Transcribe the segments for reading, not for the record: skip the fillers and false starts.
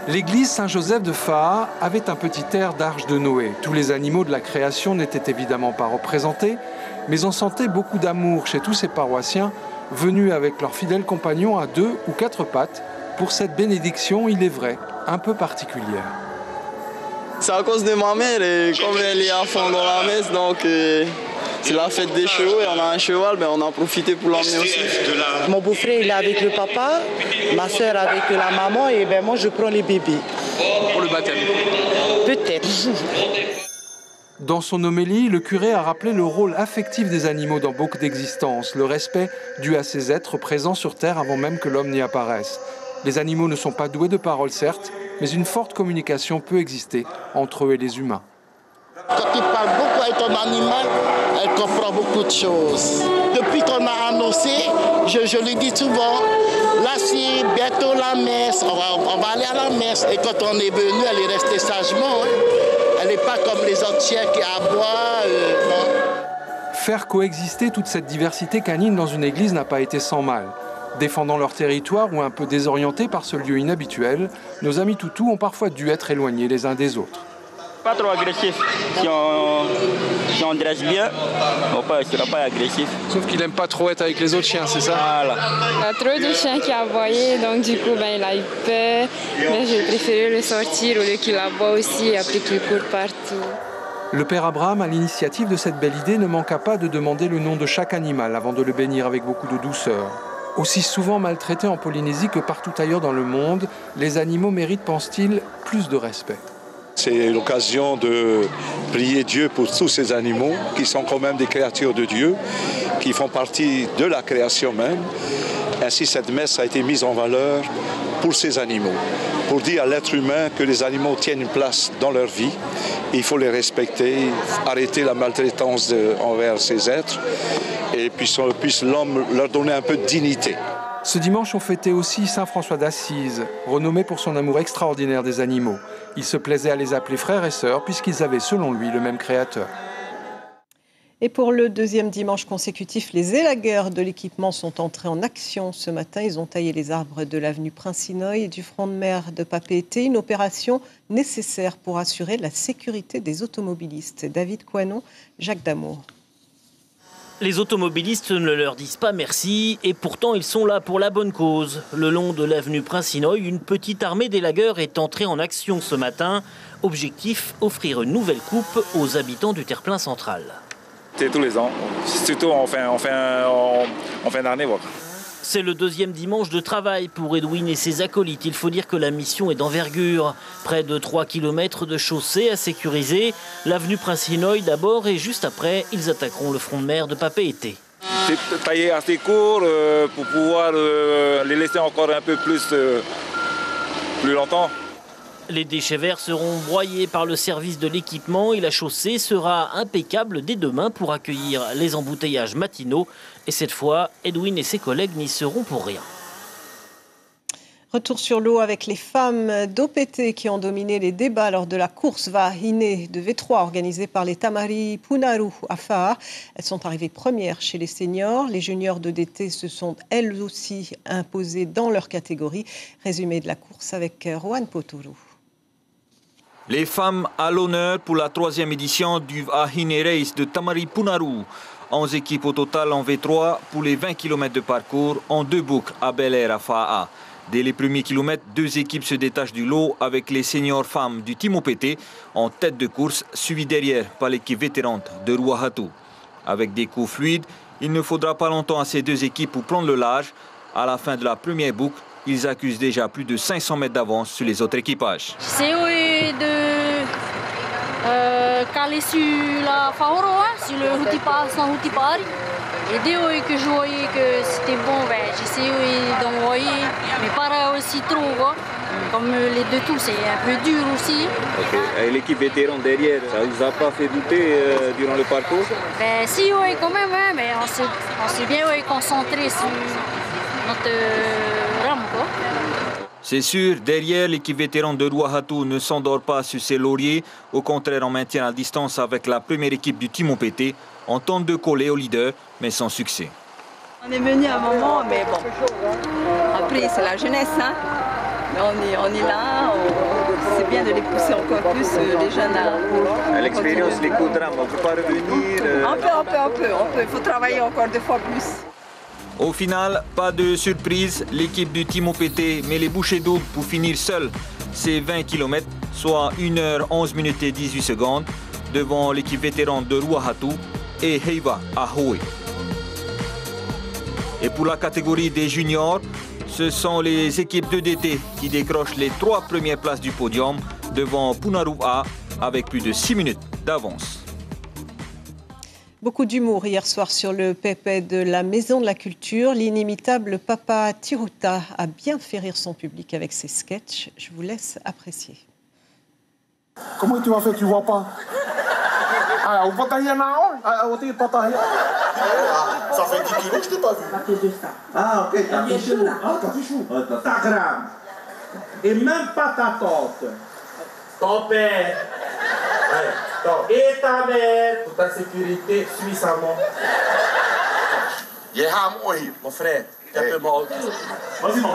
L'église Saint-Joseph de Faa avait un petit air d'arche de Noé. Tous les animaux de la création n'étaient évidemment pas représentés, mais on sentait beaucoup d'amour chez tous ces paroissiens venus avec leurs fidèles compagnons à 2 ou 4 pattes pour cette bénédiction, il est vrai, un peu particulière. C'est à cause de ma mère, et comme elle est à fond dans la messe, donc c'est la fête des chevaux et on a un cheval, mais on a profité pour l'emmener aussi. Mon beau-frère il est avec le papa, ma soeur avec la maman et moi je prends les bébés. Pour le baptême. Peut-être. Dans son homélie, le curé a rappelé le rôle affectif des animaux dans beaucoup d'existences, le respect dû à ces êtres présents sur Terre avant même que l'homme n'y apparaisse. Les animaux ne sont pas doués de parole, certes, mais une forte communication peut exister entre eux et les humains. Quand tu parles beaucoup avec ton animal, elle comprend beaucoup de choses. Depuis qu'on a annoncé, je lui dis souvent, là c'est bientôt la messe, on va aller à la messe. Et quand on est venu, elle est restée sagement. Elle n'est pas comme les autres chiens qui aboient. Non. Faire coexister toute cette diversité canine dans une église n'a pas été sans mal. Défendant leur territoire ou un peu désorientés par ce lieu inhabituel, nos amis toutous ont parfois dû être éloignés les uns des autres. Pas trop agressif. Si on dresse bien, on ne sera pas agressif. Sauf qu'il n'aime pas trop être avec les autres chiens, c'est ça? Voilà. Il y a trop de chiens qui aboyaient, donc du coup il a eu peur. Mais j'ai préféré le sortir au lieu qu'il aboie aussi et après qu'il court partout. Le père Abraham, à l'initiative de cette belle idée, ne manqua pas de demander le nom de chaque animal avant de le bénir avec beaucoup de douceur. Aussi souvent maltraités en Polynésie que partout ailleurs dans le monde, les animaux méritent, pense-t-il, plus de respect. C'est l'occasion de prier Dieu pour tous ces animaux qui sont quand même des créatures de Dieu, qui font partie de la création même. Ainsi, cette messe a été mise en valeur pour ces animaux, pour dire à l'être humain que les animaux tiennent une place dans leur vie. Il faut les respecter, arrêter la maltraitance envers ces êtres et puis l'homme leur donner un peu de dignité. Ce dimanche, on fêtait aussi Saint François d'Assise, renommé pour son amour extraordinaire des animaux. Il se plaisait à les appeler frères et sœurs puisqu'ils avaient, selon lui, le même créateur. Et pour le deuxième dimanche consécutif, les élagueurs de l'équipement sont entrés en action ce matin. Ils ont taillé les arbres de l'avenue Prince-Inouye et du front de mer de Papeete. Une opération nécessaire pour assurer la sécurité des automobilistes. David Coinon, Jacques Damour. Les automobilistes ne leur disent pas merci et pourtant ils sont là pour la bonne cause. Le long de l'avenue Prince-Inouye, une petite armée d'élagueurs est entrée en action ce matin. Objectif, offrir une nouvelle coupe aux habitants du terre-plein central. C'est tous les ans, surtout en fin d'année. Voilà. C'est le deuxième dimanche de travail pour Edwin et ses acolytes. Il faut dire que la mission est d'envergure. Près de 3 km de chaussée à sécuriser. L'avenue Prince-Inouye d'abord et juste après, ils attaqueront le front de mer de Papeete. C'est taillé assez court pour pouvoir les laisser encore un peu plus longtemps. Les déchets verts seront broyés par le service de l'équipement et la chaussée sera impeccable dès demain pour accueillir les embouteillages matinaux. Et cette fois, Edwin et ses collègues n'y seront pour rien. Retour sur l'eau avec les femmes d'OPT qui ont dominé les débats lors de la course Vahine de V3 organisée par les Tamari Punaru à Faa. Elles sont arrivées premières chez les seniors. Les juniors de DT se sont elles aussi imposées dans leur catégorie. Résumé de la course avec Rohan Poturu. Les femmes à l'honneur pour la 3e édition du Vahine Race de Tamari Punaru. 11 équipes au total en V3 pour les 20 km de parcours en 2 boucles à Bel Air à Faa. Dès les premiers kilomètres, 2 équipes se détachent du lot avec les seniors femmes du Team OPT en tête de course, suivies derrière par l'équipe vétérante de Ruahatu. Avec des coups fluides, il ne faudra pas longtemps à ces 2 équipes pour prendre le large. À la fin de la première boucle, ils accusent déjà plus de 500 mètres d'avance sur les autres équipages. C'est de caler sur la Fahoro, sur le Hutipari. Et dès que je voyais que c'était bon, j'essayais d'envoyer, mais pas aussi trop. Quoi. Comme les deux tours, c'est un peu dur aussi. Okay. Et l'équipe vétéran derrière, ça ne vous a pas fait douter durant le parcours? Si, oui, quand même, mais on s'est bien concentré sur notre rame. C'est sûr, derrière, l'équipe vétéran de Ruahatu ne s'endort pas sur ses lauriers. Au contraire, on maintient la distance avec la première équipe du Team OPT. On tente de coller au leader, mais sans succès. On est venu à un moment, mais bon, après c'est la jeunesse. Mais on est là, c'est bien de les pousser encore plus, les jeunes à L'expérience les coudra, on ne peut pas revenir. On peut. Il faut travailler encore 2 fois plus. Au final, pas de surprise, l'équipe du Team OPT met les bouchées doubles pour finir seule ces 20 km, soit 1h11 minutes et 18 secondes, devant l'équipe vétéran de Ruahatu et Heiva Ahoe. Et pour la catégorie des juniors, ce sont les équipes d'EDT qui décrochent les 3 premières places du podium devant Punaru A avec plus de 6 minutes d'avance. Beaucoup d'humour hier soir sur le pépé de la Maison de la Culture. L'inimitable Papa Tiruta a bien fait rire son public avec ses sketchs. Je vous laisse apprécier. Comment tu vas faire, tu vois pas? Ça fait 10 kilos que je t'ai pas vu. Ah, ok, t'as fait chou. Ah, t'as fait chou. Ta gramme. Et même pas ta tante. Ton père. Et ta mère. Pour ta sécurité, suis sa mort. Mon frère. Vas-y, mon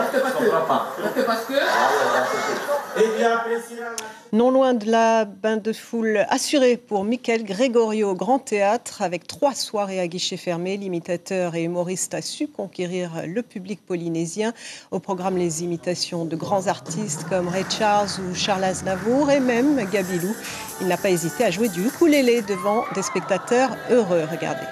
Non loin de la bain de foule assurée pour Michael Gregorio au Grand Théâtre. Avec 3 soirées à guichet fermé, l'imitateur et humoriste a su conquérir le public polynésien. Au programme, les imitations de grands artistes comme Ray Charles ou Charles Aznavour et même Gabilou. Il n'a pas hésité à jouer du ukulélé devant des spectateurs heureux. Regardez.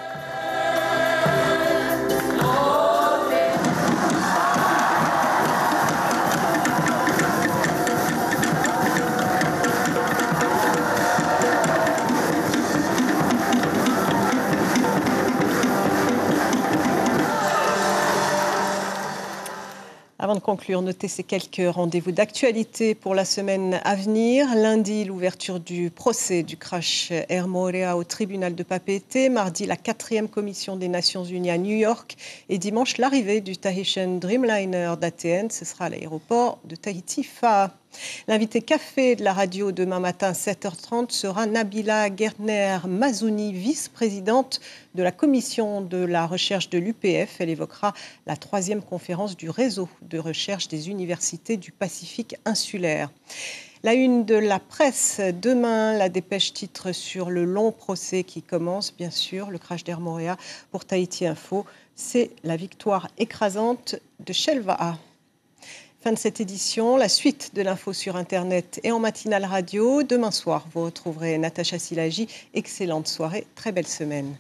Avant de conclure, notez ces quelques rendez-vous d'actualité pour la semaine à venir. Lundi, l'ouverture du procès du crash Air Moorea au tribunal de Papeete. Mardi, la 4e commission des Nations Unies à New York. Et dimanche, l'arrivée du Tahitian Dreamliner d'ATN. Ce sera à l'aéroport de Tahiti-Faa. L'invité café de la radio demain matin à 7h30 sera Nabila Gertner-Mazouni, vice-présidente de la commission de la recherche de l'UPF. Elle évoquera la 3e conférence du réseau de recherche des universités du Pacifique insulaire. La une de la presse, demain, la dépêche titre sur le long procès qui commence, bien sûr, le crash d'Air Moorea. Pour Tahiti Info, c'est la victoire écrasante de Shelva'a. Fin de cette édition, la suite de l'info sur Internet et en matinale radio. Demain soir, vous retrouverez Natacha Silagi. Excellente soirée, très belle semaine.